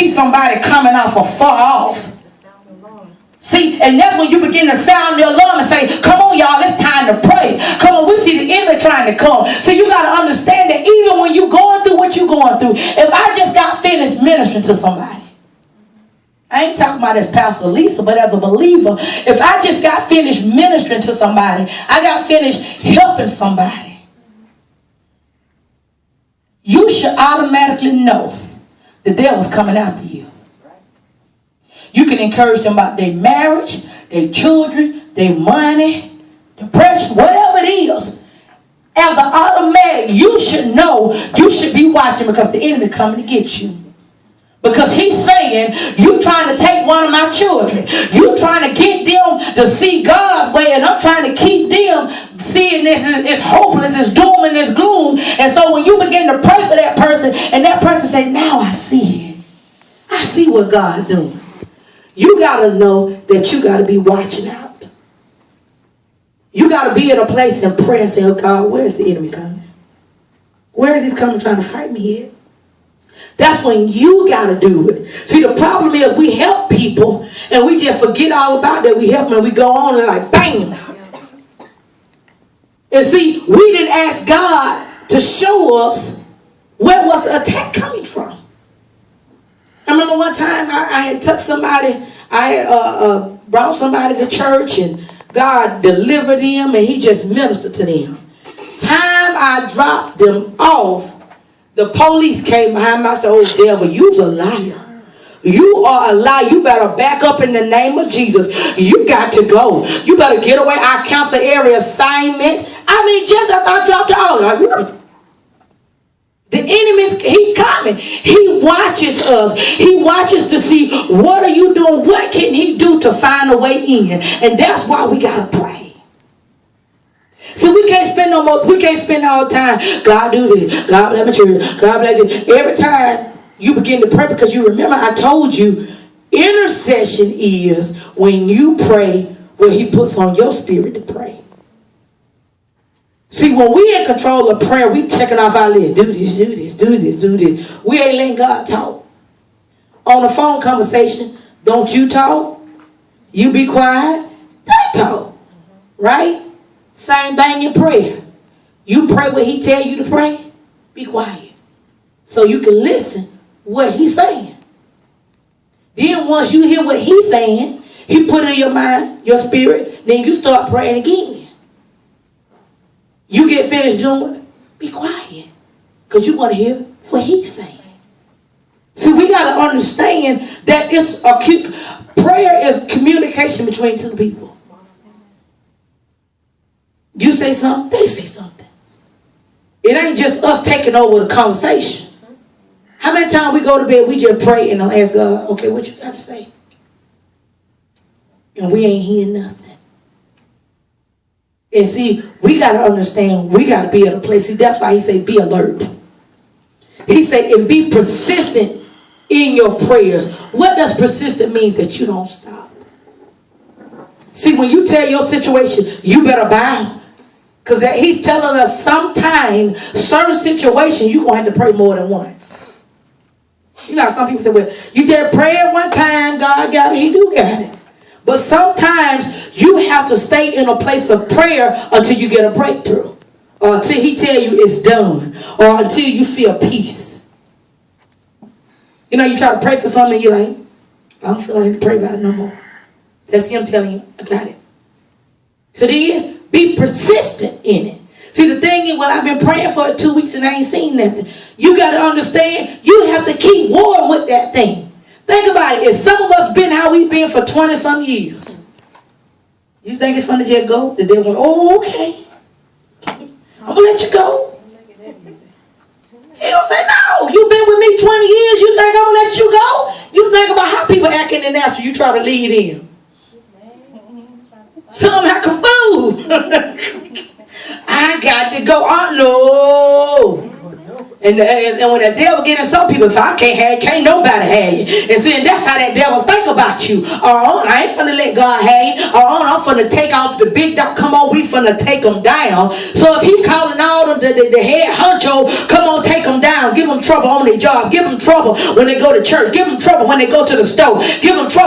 see somebody coming off afar off. See, and that's when you begin to sound the alarm and say, come on, y'all, it's time to pray. Come on, we see the enemy trying to come. So you got to understand that even when you're going through what you're going through, if I just got finished ministering to somebody, I ain't talking about as Pastor Lisa, but as a believer, if I just got finished ministering to somebody, I got finished helping somebody, you should automatically know the devil's coming after you. You can encourage them about their marriage, their children, their money, depression, whatever it is. As an automatic, you should know, you should be watching because the enemy is coming to get you. Because he's saying, you trying to take one of my children. You trying to get them to see God's way, and I'm trying to keep them seeing this is hopeless, it's doom, and it's gloom. And so when you begin to pray for that person, and that person say, now I see it. I see what God's doing. You got to know that you got to be watching out. You got to be in a place in prayer and say, oh God, where is the enemy coming? Where is he coming trying to fight me at? That's when you got to do it. See, the problem is we help people and we just forget all about that. We help them and we go on and like, bang. And see, we didn't ask God to show us where was the attack coming from. I remember one time I had took somebody, I had brought somebody to church and God delivered them and he just ministered to them. Time I dropped them off, the police came behind me. I said, oh devil, you's a liar. You are a liar. You better back up in the name of Jesus. You got to go. You better get away. I cancel every assignment. I mean, just after I dropped it off, like, the enemy, he coming. He watches us. He watches to see what are you doing? What can he do to find a way in? And that's why we got to pray. So we can't spend no more. We can't spend all the time. God do this. God bless my children. God bless this. Every time you begin to pray, because you remember I told you intercession is when you pray what he puts on your spirit to pray. See, when we in control of prayer, we checking off our list. Do this, do this, do this, do this. We ain't letting God talk. On a phone conversation, don't you talk. You be quiet. They talk. Right? Same thing in prayer. You pray what he tell you to pray. Be quiet. So you can listen what he's saying. Then once you hear what he's saying, he put it in your mind, your spirit, then you start praying again. You get finished doing it, be quiet. Because you want to hear what he's saying. See, we got to understand that it's prayer is communication between two people. You say something, they say something. It ain't just us taking over the conversation. How many times we go to bed, we just pray and ask God, okay, what you got to say? And we ain't hearing nothing. And see, we got to understand, we got to be at a place. See, that's why he say be alert. He say, and be persistent in your prayers. What does persistent means? That you don't stop. See, when you tell your situation, you better bow. Because he's telling us sometimes, certain situations, you're going to have to pray more than once. You know, some people say, well, you did pray at one time, God got it, he do got it. But sometimes you have to stay in a place of prayer until you get a breakthrough. Or until he tell you it's done. Or until you feel peace. You know, you try to pray for something and you're like, I don't feel like I need to pray about it no more. That's him telling you, I got it. So then, be persistent in it. See, the thing is, well, I've been praying for it 2 weeks and I ain't seen nothing. You got to understand, you have to keep warring with that thing. Think about it. If some of us been how we've been for 20-some years, you think it's fun to just go? The devil goes, oh, okay. I'm going to let you go. He don't say, no, you've been with me 20 years. You think I'm going to let you go? You think about how people act in the natural. You try to lead in. Some act a fool. I got to go. Oh, no. And when the devil get in some people, if I can't have you, can't nobody have you. And see, that's how that devil think about you. I ain't finna let God have you. I'm finna take out the big dog. Come on, we finna take them down. So if he calling all of the head honcho, come on, take them down. Give them trouble on their job. Give them trouble when they go to church. Give them trouble when they go to the store. Give them trouble.